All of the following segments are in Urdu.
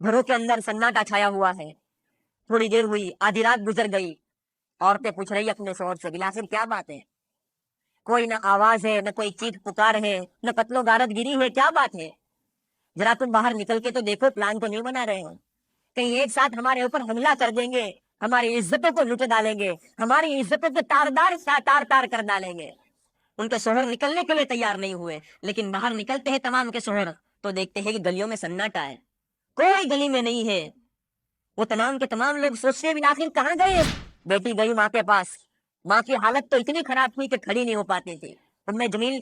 گھروں کے اندر سناٹا چھایا ہوا ہے. تھوڑی دیر ہوئی، آدھی رات گزر گئی. عورتیں پوچھ رہی اپنے شوہر سے بالآخر کیا بات ہے؟ کوئی نہ آواز ہے، نہ کوئی چیخ پکار ہے، نہ قتل و غارت گیری ہے، کیا بات ہے؟ ذرا تم باہر نکل کے تو دیکھو، پلان تو نہیں بنا رہے ہو؟ کہیں ایک ساتھ ہمارے اوپر حملہ کر دیں گے، ہماری عزتوں کو لوٹ ڈالیں گے، ہماری عزتوں کو تار تار کر ڈالیں گے. ان کے شوہر نکلنے کے لیے تیار نہیں ہوئے، لیکن باہر نکلتے ہیں تمام کے شوہر تو دیکھتے ہیں کہ گلیوں میں سناٹا ہے، کوئی گلی میں نہیں ہے. وہ تمام کے تمام لوگ سوچتے ہیں آخر کہاں گئے؟ بیٹی گئی ماں کے پاس. ماں کی حالت تو اتنی خراب ہوئی کہ کھڑی نہیں ہو پاتی تھی. ام جمیل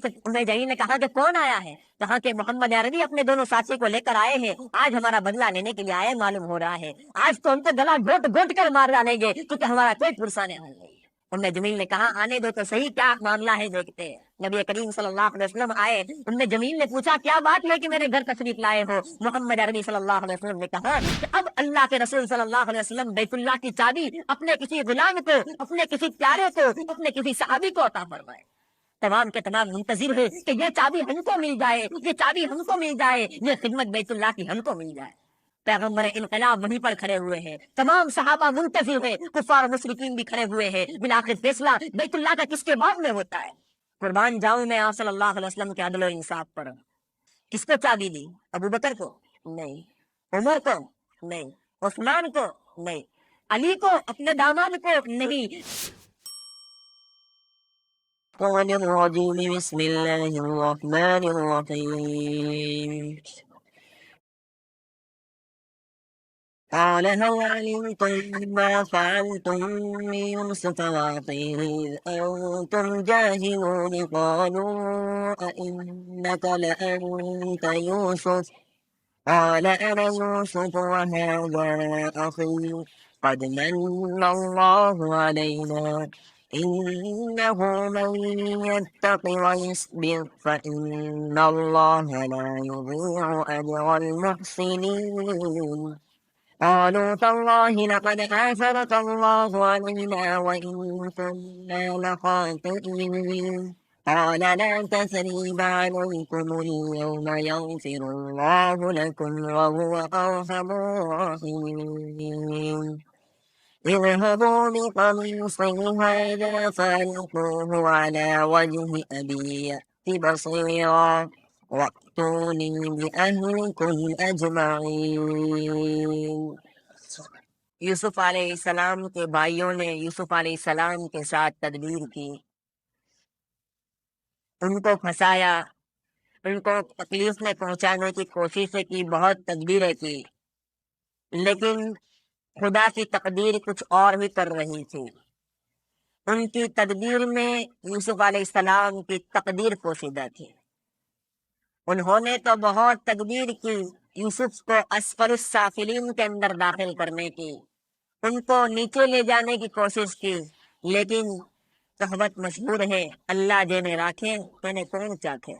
نے کہا کہ کون آیا ہے؟ کہا کہ محمد عربی اپنے دونوں ساتھی کو لے کر آئے ہیں، آج ہمارا بدلہ لینے کے لیے آئے معلوم ہو رہا ہے. آج تو ہم کو گلا گھوٹ گھوٹ کر مار ڈالیں گے کیونکہ ہمارا کوئی پرسانے حال نہیں ہے. ام جمیل نے کہا آنے دو تو صحیح، کیا معاملہ ہے دیکھتے ہیں. نبی کریم صلی اللہ علیہ وسلم آئے. ام جمیل نے پوچھا کیا بات ہے کہ میرے گھر تشریف لائے ہو؟ محمد عربی صلی اللہ علیہ وسلم نے کہا کہ اب اللہ کے رسول صلی اللہ علیہ وسلم بیت اللہ کی چابی اپنے کسی غلام کو، اپنے کسی پیارے کو، اپنے کسی صحابی کو عطا فرمائے. تمام کے تمام منتظر ہے کہ یہ چابی ہم کو مل جائے، یہ چابی ہم کو مل جائے، یہ خدمت بیت اللہ کی ہم کو مل جائے. پیغمبر انقلاب وہیں پر کھڑے ہوئے ہیں، تمام صحابہ منتظر ہیں، کفار مشرکین بھی کھڑے ہوئے ہیں. بالآخر فیصلہ بیت اللہ کا کس کے بعد میں ہوتا ہے؟ قربان جاؤں میں آپ صلی اللہ علیہ وسلم کے عدل و انصاف پر. کس کو چابی دی؟ ابو بکر کو؟ نہیں. عمر کو؟ نہیں. عثمان کو؟ نہیں. علی کو اپنے داماد کو؟ نہیں. بسم اللہ الرحمن الرحیم. قال هل علمتم ما فعلتم بيوسف وأخيه إذ أنتم جاهلون قالوا أئنك لأنت يوسف قال أنا يوسف وهذا أخي قد من الله علينا إنه من يتق ويصبر فإن الله لا يضيع أجر المحسنين. قالوا تالله لقد آثرك الله علينا وإن كنا لخاطئين. قال لا تثريب عليكم اليوم يغفر الله لكم وهو أرحم الراحمين. اذهبوا بقميصي هذا فألقوه على وجه أبي يأت بصيرا وأتوني بأهلكم أجمعين. یوسف علیہ السلام کے بھائیوں نے یوسف علیہ السلام کے ساتھ تدبیر کی، ان کو پھنسایا، ان کو تکلیف میں پہنچانے کی کوششیں کی، بہت تدبیریں کی، لیکن خدا کی تقدیر کچھ اور بھی کر رہی تھی. ان کی تدبیر میں یوسف علیہ السلام کی تقدیر پوشیدہ تھی. انہوں نے تو بہت تدبیر کی یوسف کو اسفل السافلین کے اندر داخل کرنے کی، ان کو نیچے لے جانے کی کوشش کی، لیکن صحبت مشہور ہے اللہ جینے راکھے میں کون چاکھے.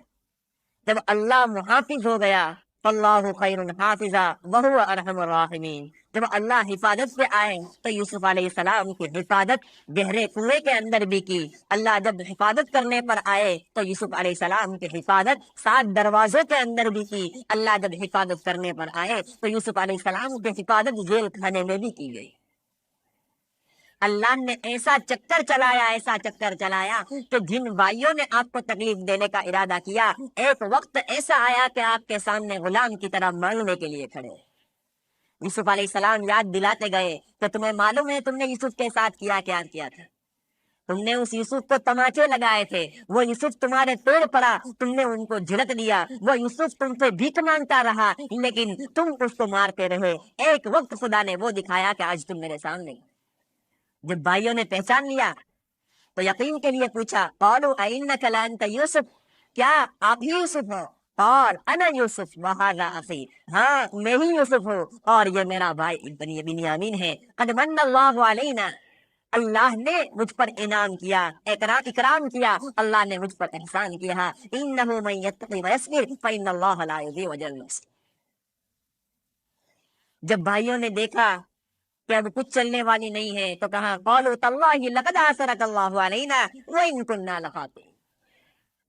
جب اللہ محافظ ہو گیا فاللہ خیر حافظا وہو ارحم الراحمین. جب اللہ حفاظت پہ آئے تو یوسف علیہ السلام کی حفاظت گہرے کنویں کے اندر بھی کی. اللہ جب حفاظت کرنے پر آئے تو یوسف علیہ السلام کی حفاظت 7 دروازوں کے اندر بھی کی. اللہ جب حفاظت کرنے پر آئے تو یوسف علیہ السلام کی حفاظت جیل خانے میں بھی کی گئی. اللہ نے ایسا چکر چلایا کہ جن بھائیوں نے آپ کو تکلیف دینے کا ارادہ کیا، ایک وقت ایسا آیا کہ آپ کے سامنے غلام کی طرح مانگنے کے لیے کھڑے. یوسف علیہ السلام یاد دلاتے گئے کہ تمہیں معلوم ہے تم نے یوسف کے ساتھ کیا کیا تھا. تم نے اس یوسف کو تماچے لگائے تھے، وہ یوسف تمہارے توڑ پڑا، تم نے ان کو جھڑک دیا، وہ یوسف تم سے بھیک مانگتا رہا لیکن تم اس کو مارتے رہے. ایک وقت خدا نے وہ دکھایا کہ آج تم میرے سامنے. جب بھائیوں نے پہچان لیا تو یقین کے لیے پوچھا قالوا أئنك لأنت یوسف، کیا آپ ہی یوسف ہو؟ قال انا یوسف وهذا اخی، ہاں میں ہی یوسف ہوں اور یہ میرا بھائی بنیامین ہے. قد من اللہ علینا، اللہ نے مجھ پر انعام کیا، اکرام کیا، اللہ نے مجھ پر احسان کیا. انہ من یتقی ویصبر فإن اللہ لا یضیع اجر المحسنین. جب بھائیوں نے دیکھا کہ اب کچھ چلنے والی نہیں ہے تو کہا قالوا تاللہ لقد آثرک اللہ علینا وإن كنا لخاطئین.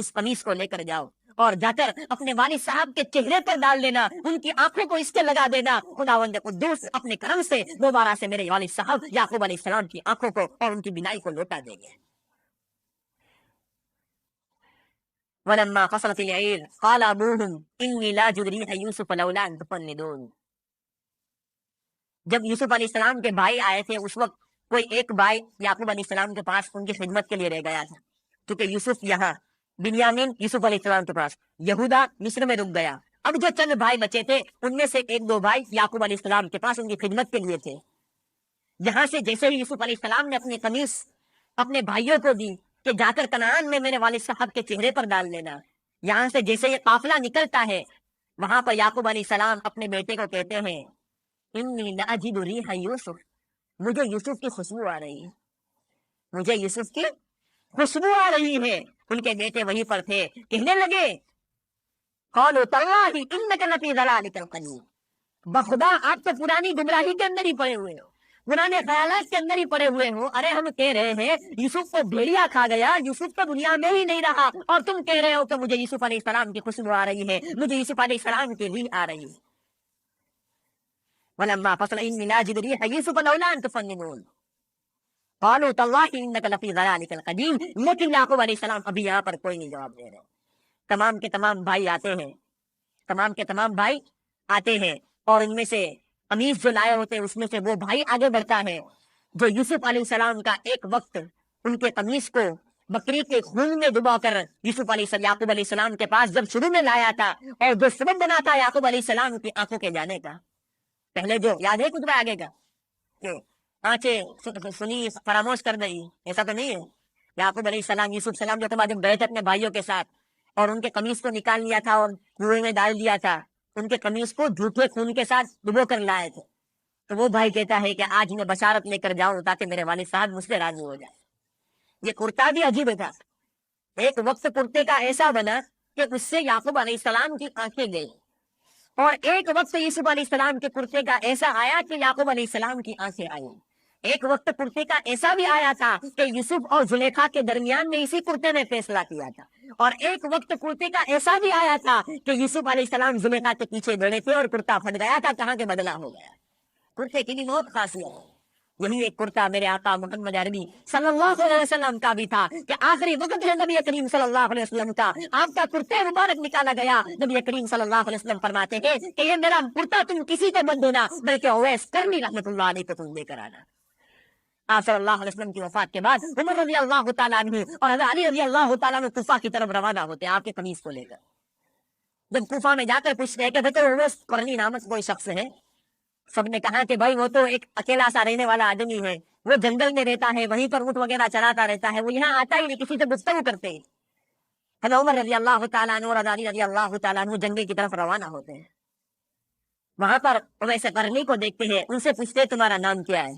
اس قمیص کو لے کر جاؤ اور جا کر اپنے والد صاحب کے چہرے پر ڈال دینا، ان کی آنکھوں کو اس سے لگا دینا، خداوند قدوس اپنے کرم سے دوبارہ سے میرے والد صاحب یعقوب علیہ السلام کی آنکھوں کو اور ان کی بینائی کو لوٹا دیں گے۔ وَلَمَّا فَصَلَتِ الْعِيرُ قَالَ أَبُوهُمْ إِنِّي لَأَجِدُ رِيحَ يُوسُفَ لَوْلَا أَن تُفَنِّدُونِ۔ جب یوسف علیہ السلام کے بھائی آئے تھے اس وقت کوئی ایک بھائی یعقوب علیہ السلام کے پاس ان کی خدمت کے لیے رہ گیا تھا، کیونکہ یوسف یہاں، بنیامین یوسف علیہ السلام کے پاس، یہودا مصر میں رک گیا۔ اب جو چند بھائی بچے تھے ان میں سے ایک دو بھائی یعقوب علیہ السلام کے پاس ان کی خدمت کے لیے تھے۔ یہاں سے جیسے ہی یوسف علیہ السلام نے اپنی قمیص اپنے بھائیوں کو دی کہ جا کر کنعان میں میرے والد صاحب کے چہرے پر ڈال لینا، یہاں سے جیسے یہ قافلہ نکلتا ہے وہاں پر یعقوب علیہ السلام اپنے بیٹے کو کہتے ہیں انی لاجد ریح یوسف، مجھے یوسف کی خوشبو آ رہی ہے، مجھے یوسف کی خوشبو آ رہی ہے۔ ان کے بیٹے وہیں پر تھے، کہنے لگے قالوا تاللہ انک لفی ضلالک القدیم، بخدا آپ تو پرانی گمراہی کے اندر ہی پڑے ہوئے ہو، پرانے خیالات کے اندر ہی پڑے ہوئے ہو۔ ارے ہم کہہ رہے ہیں یوسف کو بھیڑیا کھا گیا، یوسف تو دنیا میں ہی نہیں رہا، اور تم کہہ رہے ہو کہ مجھے یوسف علیہ السلام کی خوشبو آ رہی ہے، مجھے یوسف علیہ السلام کی ریح آ رہی ہے۔ وَلَمَّا فَصَلَ إِنِّي لَأَجِدُ رِيحَ يُوسُفَ لَوْلَا أَن تُفَنِّدُونِ قَالُوا تَاللَّهِ إِنَّكَ لَفِي ضَلَالِكَ الْقَدِيمِ۔ لیکن یعقوب علیہ السلام ابھی یہاں پر کوئی نہیں جواب دے رہے۔ تمام کے تمام بھائی آتے ہیں، تمام کے تمام بھائی آتے ہیں، اور ان میں سے قمیص جو لائے ہوتے ہیں اس میں سے وہ بھائی آگے بڑھتا ہے جو یوسف علیہ السلام کا ایک وقت ان کے قمیص کو بکری کے خون میں ڈبا کر یوسف علیہ السلام یعقوب علیہ السلام کے پاس جب شروع میں لایا تھا، اور جو سبب بنا تھا یعقوب علیہ السلام کی آنکھوں کے جانے کا، پہلے جو یاد ہے کچھ میں آگے کا کہ آنکھیں سنی فراموش کر گئی، ایسا تو نہیں ہے۔ یعقوب علیہ السلام یوسف السلام جو تھا جب گئے تھے اپنے بھائیوں کے ساتھ اور ان کے قمیص کو نکال لیا تھا اور کنویں میں ڈال دیا تھا، ان کے قمیص کو جھوٹے خون کے ساتھ ڈبو کر لائے تھے، تو وہ بھائی کہتا ہے کہ آج میں بشارت لے کر جاؤں تاکہ میرے والد صاحب مجھ سے راضی ہو جائے۔ یہ کرتا بھی عجیب تھا، ایک وقت کرتے کا ایسا بنا کہ اس سے یعقوب علیہ السلام کی آنکھیں گئی، اور ایک وقت یوسف علیہ السلام کے کرتے کا ایسا آیا کہ یعقوب علیہ السلام کی آنکھیں آئیں۔ ایک وقت کرتے کا ایسا بھی آیا تھا کہ یوسف اور زلیخا کے درمیان میں اسی کرتے نے فیصلہ کیا تھا، اور ایک وقت کرتے کا ایسا بھی آیا تھا کہ یوسف علیہ السلام زلیخا کے پیچھے بڑھے تھے اور کرتا پھٹ گیا تھا، کہاں کے بدلا ہو گیا۔ کرتے کی بھی بہت خاصیت ہے۔ یہی ایک کرتا میرے آقا محمد عربی صلی اللہ علیہ وسلم کا بھی تھا کہ آخری وقت ہے نبی کریم صلی اللہ علیہ وسلم کا، آپ کا کرتے مبارک نکالا گیا، نبی کریم صلی اللہ علیہ وسلم فرماتے ہیں کہ یہ میرا کرتا تم کسی کو مت دینا بلکہ اویس کرنی رحمت اللہ علیہ کو تم لے کر آنا۔ آپ صلی اللہ علیہ وسلم کی وفات کے بعد عمر رضی اللہ تعالیٰ عنہ اور حضرت علی رضی اللہ تعالیٰ عنہ کوفہ کی طرف روانہ ہوتے ہیں آپ کے قمیص کو لے کر۔ جب کوفہ میں جا کر پوچھتے ہیں کہ بیٹے اویس قرنی نامت کوئی شخص ہے، سب نے کہا کہ بھائی وہ تو ایک اکیلا سا رہنے والا آدمی ہے، وہ جنگل میں رہتا ہے، وہیں پر اونٹ وغیرہ چراتا رہتا ہے، وہ یہاں آتا ہی نہیں، کسی سے گفتگو کرتے ہیں۔ حضرت عمر رضی اللہ تعالیٰ عنہ اور حضرت علی رضی اللہ تعالیٰ عنہ جنگل کی طرف روانہ ہوتے ہیں، وہاں پر اویس قرنی کو دیکھتے ہیں، ان سے پوچھتے تمہارا نام کیا ہے؟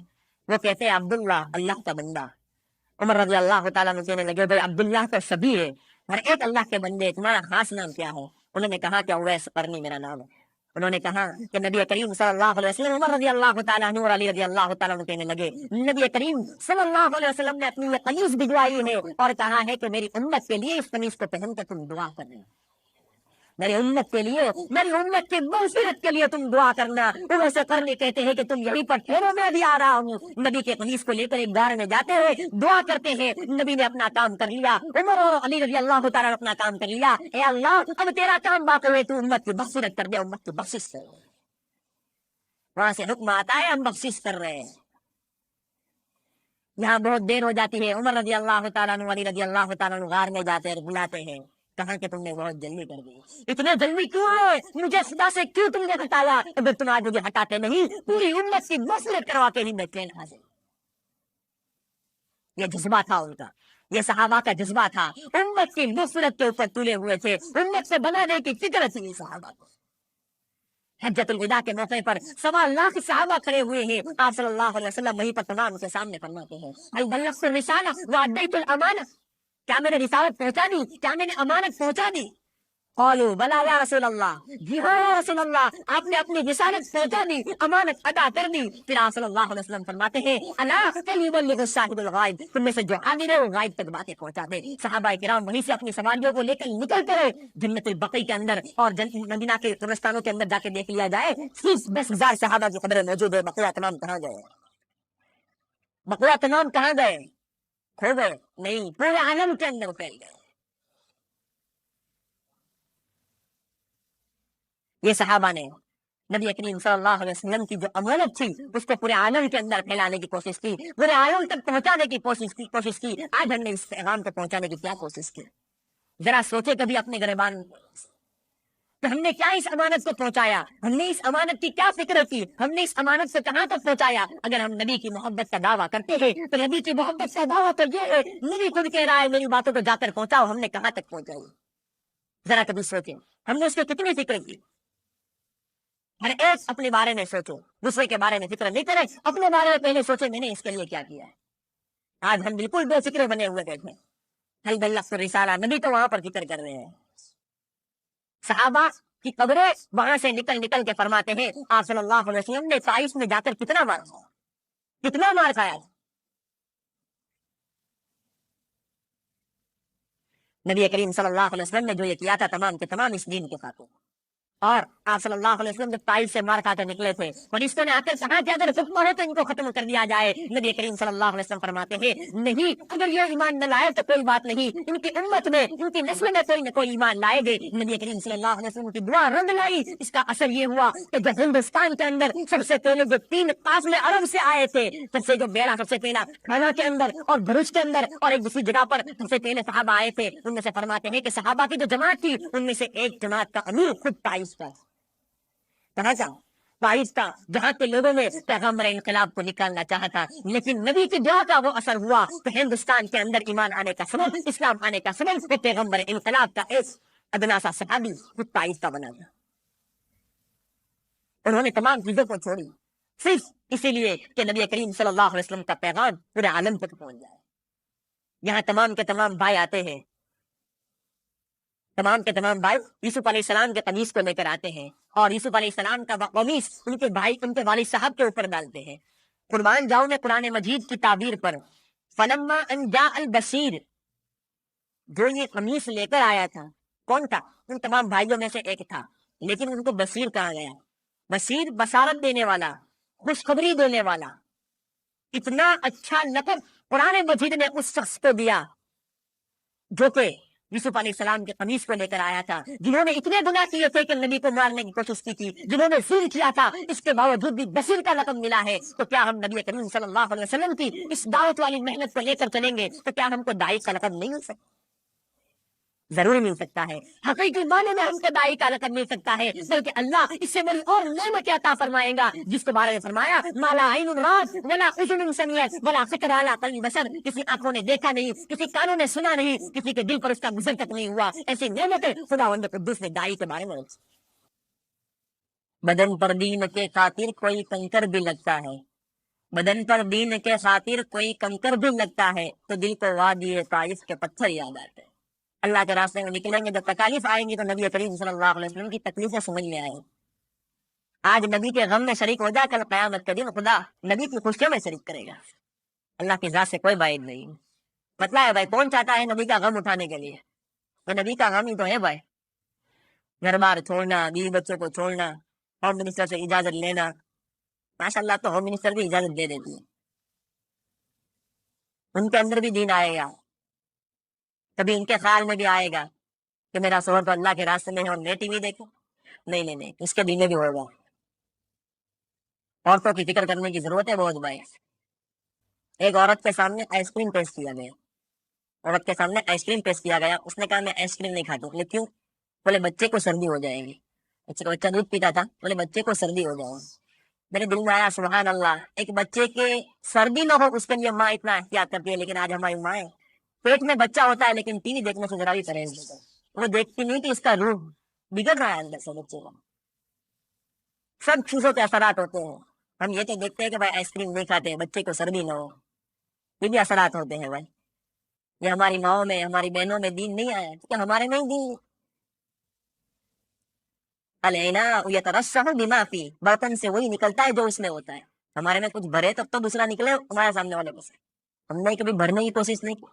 وہ کہتے ہیں عبداللہ، اللہ کا بندہ۔ عمر رضی اللہ تعالیٰ عنہ کہنے لگے بھائی عبداللہ تو سبھی ہے، ہر ایک اللہ کے بندے، تمہارا خاص نام کیا ہے؟ انہوں نے کہا کہ اویس قرنی میرا نام ہے۔ انہوں نے کہا کہ نبی کریم صلی اللہ علیہ وسلم، عمر رضی اللہ تعالیٰ عنہ اور علی رضی اللہ تعالیٰ عنہ کہنے لگے نبی کریم صلی اللہ علیہ وسلم نے اپنی یہ قمیص بھجوائی ہے اور کہا ہے کہ میری امت کے لیے اس قمیص کو پہن کر تم دعا کرنا، میری امت کے لیے، میری امت کی مغفرت کے لیے تم دعا کرنا۔ ویسے کرنے کہتے ہیں کہ تم یہیں پر ٹھہرو، میں بھی آ رہا ہوں۔ نبی کے قمیص کو لے کر ایک گار میں جاتے ہیں، دعا کرتے ہیں، نبی نے اپنا کام کر لیا، عمر اور علی رضی اللہ تعالیٰ نے اپنا کام کر لیا۔ اے اللہ اب تیرا کام باقی ہے، تو امت کی مغفرت کر دے، امت کی بخشش کر دے۔ وہاں سے حکم آتا ہے ہم بخشش کر رہے ہیں۔ یہاں بہت دیر ہو جاتی ہے، عمر رضی اللہ تعالیٰ عنہ علی رضی اللہ تعالیٰ عنہ غار میں جاتے ہیں، بلاتے ہیں، کہاں کہ تم نے بہت جلدی کر دی، اتنے جلدی کیوں ہے، مجھے خدا سے کیوں تم نے ہٹایا؟ اگر تم آج مجھے ہٹاتے نہیں پوری امت کی مغفرت کروا کے ہی میں چین حاصل۔ یہ جذبہ تھا ان کا، یہ صحابہ کا جذبہ تھا، امت کی مغفرت کے اوپر تلے ہوئے تھے، امت سے بنانے کی فکر تھی صحابہ کو۔ حجۃ الوداع کے موقع پر 1.25 لاکھ صحابہ کھڑے ہوئے ہیں، آپ صلی اللہ علیہ وسلم وہیں پر تمام کے سامنے فرماتے ہیں ہل بلغت الرسالہ وادیت الامانہ، کیا میں نے رسالت پہنچا دی، کیا میں نے امانت پہنچا دی؟ قالوا بلا یا رسول اللہ، جی ہاں یا رسول اللہ، آپ نے اپنی رسالت پہنچا دی، امانت ادا کر دی۔ پھر آپ صلی اللہ علیہ وسلم فرماتے ہیں الا یبلغ الشاہد الغائب، تم میں سے جو حاضر ہے وہ غائب تک باتیں پہنچا دے۔ صحابہ کرام وہیں سے اپنی سواریوں کو لے کر نکل پڑے جنت البقیع کے اندر، اور مدینہ کے قبرستانوں کے اندر جا کے دیکھ لیا جائے، صرف 10,000 صحابہ کی قبریں موجود ہے، بقیہ تمام کہاں گئے؟ بقیہ تمام کہاں گئے؟ کھو گئے؟ نہیں، پورے عالم کے اندر پھیل گئے۔ یہ صحابہ نے نبی کریم صلی اللہ علیہ وسلم کی جو امانت تھی اس کو پورے عالم کے اندر پھیلانے کی کوشش کی، پورے عالم تک پہنچانے کی کوشش کی۔ آج ہم نے اس پیغام کو پہنچانے کی کیا کوشش کی؟ ذرا سوچے کبھی اپنے گریبان کہ ہم نے کیا اس امانت کو پہنچایا، ہم نے اس امانت کی کیا فکر کی، ہم نے اس امانت سے کہاں تک پہنچایا۔ اگر ہم نبی کی محبت کا دعویٰ کرتے ہیں تو نبی کی محبت کا دعویٰ تو یہ ہے، نبی خود کہہ رہا ہے میری باتوں کو جا کر پہنچاؤ، ہم نے کہاں تک پہنچائی؟ ذرا کبھی سوچیں، ہم نے اس کی کتنی فکر کی؟ ہر ایک اپنے بارے میں سوچو، دوسرے کے بارے میں فکر نہیں کرے، اپنے بارے میں پہلے سوچے میں نے اس کے لیے کیا کیا ہے۔ آج ہم بالکل بے فکر بنے ہوئے بیٹھے، حل بلغت الرسالہ، نبی تو وہاں پر فکر کر رہے ہیں۔ صحابہ کی قبریں وہاں سے نکل نکل کے فرماتے ہیں آپ صلی اللہ علیہ وسلم نے طائف میں جا کر کتنا مار کھایا، کتنا مار کھایا۔ نبی کریم صلی اللہ علیہ وسلم نے جو یہ کیا تھا تمام کے تمام اس دین کے خاطر، اور آپ صلی اللہ علیہ وسلم جب طائف سے مار کھا کر نکلے تھے، فرشتوں نے آ کر کہا کہ اگر حکم ہے تو ان کو ختم کر دیا جائے۔ نبی کریم صلی اللہ علیہ وسلم فرماتے ہیں نہیں، اگر یہ ایمان نہ لائے تو کوئی بات نہیں، ان کی امت میں، ان کی نسل میں کوئی نہ کوئی ایمان لائے گے۔ نبی کریم صلی اللہ علیہ وسلم کی دعا رنگ لائی۔ اس کا اثر یہ ہوا کہ جب ہندوستان کے اندر سب سے پہلے جو 3 قافلے عرب سے آئے تھے، سب سے جو بیڑا سب سے پہلا کھانا کے اندر اور بھروچ کے اندر اور ایک دوسری جگہ پر سب سے پہلے صحابہ آئے تھے، ان میں سے فرماتے ہیں کہ صحابہ کی جو جماعت تھی ان میں سے ایک جماعت کا امیر خود طائف کا، کہاں کا؟ طائف کا، جہاں کے لوگوں میں پیغمبر انقلاب کو نکالنا چاہا تھا، لیکن نبی کی دعا کا وہ اثر ہوا تو ہندوستان کے اندر ایمان آنے کا سبب، اسلام آنے کا سبب وہ پیغمبر انقلاب کا ایک ادنا سا صحابی خود طائف کا بنا تھا۔ انہوں نے تمام چیزوں کو چھوڑی صرف اسی لیے کہ نبی کریم صلی اللہ علیہ وسلم کا پیغام پورے عالم تک پہنچ جائے۔ یہاں تمام کے تمام بھائی آتے ہیں، تمام کے تمام بھائی یوسف علیہ السلام کے قمیص کو لے کر آتے ہیں اور یوسف علیہ السلام کا قمیص ان کے بھائی، ان کے والد صاحب کے اوپر ڈالتے ہیں۔ قربان جاؤں میں قرآن مجید کی تعبیر پر، فلما ان جاء البصیر، جو یہ قمیص لے کر آیا تھا کون تھا؟ ان تمام بھائیوں میں سے ایک تھا، لیکن ان کو بصیر کہا گیا۔ بصیر بصارت دینے والا، خوشخبری دینے والا، اتنا اچھا لقب قرآن مجید نے اس شخص کو دیا جو کہ یوسف علیہ السلام کے قمیص کو لے کر آیا تھا، جنہوں نے اتنے گناہ کیے تھے کہ نبی کو مارنے کی کوشش کی تھی، جنہوں نے ظلم کیا تھا، اس کے باوجود بھی بصیر کا لقب ملا ہے۔ تو کیا ہم نبی کریم صلی اللہ علیہ وسلم کی اس دعوت والی محنت کو لے کر چلیں گے تو کیا ہم کو داعی کا لقب نہیں مل سکتا؟ ضرور مل سکتا ہے، حقیقی معنی میں ہم کو داعی کا لقب مل سکتا ہے، بلکہ اللہ اس سے بڑی اور نعمت عطا فرمائے گا، جس کے بارے میں فرمایا مالا عین رات ولا اذن سمعت ولا خطر علی قلب بشر، کسی آنکھوں نے دیکھا نہیں، کسی کانوں نے سنا نہیں، کسی کے دل پر اس کا گزر تک نہیں ہوا، ایسی نعمتیں خداوند قدوس نے داعی کے بارے میں رکھی۔ بدن پر دین کے خاطر کوئی کنکر بھی لگتا ہے، بدن پر دین کے خاطر کوئی کنکر بھی لگتا ہے تو دل کو وادی طائف کے پتھر یاد آتے ہیں۔ اللہ کے راستے میں نکلیں گے، جب تکالیف آئیں گی تو نبی کریم صلی اللہ علیہ وسلم کی تکلیفیں سمجھ میں آئیں۔ آج نبی کے غم میں شریک ہو جا، کل قیامت کے دن خدا نبی کی خوشیوں میں شریک کرے گا۔ اللہ کی ذات سے کوئی بعید نہیں۔ مطلب ہے بھائی، کون چاہتا ہے نبی کا غم اٹھانے کے لیے؟ تو نبی کا غم ہی تو ہے بھائی، گھر بار چھوڑنا، بیوی بچوں کو چھوڑنا، ہوم منسٹر سے اجازت لینا۔ ماشاء اللہ تو ہوم منسٹر بھی اجازت دے دیتی ہے، ان کے اندر بھی دین آئے گا، کبھی ان کے خیال میں بھی آئے گا کہ میرا شوہر تو اللہ کے راستے میں ہے اور میں ٹی وی دیکھوں، نہیں، اس کے دل میں بھی ہوگا۔ عورتوں کی فکر کرنے کی ضرورت ہے بہت بھائی۔ ایک عورت کے سامنے آئس کریم پیش کیا گیا، عورت کے سامنے آئس کریم پیش کیا گیا، اس نے کہا میں آئس کریم نہیں کھاتا ہوں۔ کیوں؟ بولے بچے کو سردی ہو جائے گی۔ بچہ دودھ پیتا تھا، بولے بچے کو سردی ہو جائے گی۔ میرے دل میں آیا سبحان اللہ، ایک بچے کے سردی نہ ہو اس کے لیے ماں اتنا احتیاط کرتی ہے، لیکن آج ہماری مائیں پیٹ میں بچہ ہوتا ہے لیکن ٹی وی دیکھنے سے ذرا بھی پرہیز نہیں کرتی، وہ دیکھتی نہیں کہ اس کا روح بگڑ رہا ہے اندر سے بچے کا۔ سب چیزوں کے اثرات ہوتے ہیں، ہم یہ تو دیکھتے ہیں کہ بھائی آئس کریم نہیں کھاتے بچے کو سردی نہ ہو، یہ بھی اثرات ہوتے ہیں بھائی۔ یہ ہماری ماؤں میں، ہماری بہنوں میں دین نہیں آیا، کیونکہ ہمارے میں ہی دین، الینا یترشح بما فی، برتن سے وہی نکلتا ہے جو اس میں ہوتا ہے. ہمارے میں کچھ بھرے تب تو دوسرا نکلے ہمارے سامنے والے کو سے. ہم نے کبھی بھرنے کی کوشش نہیں کی.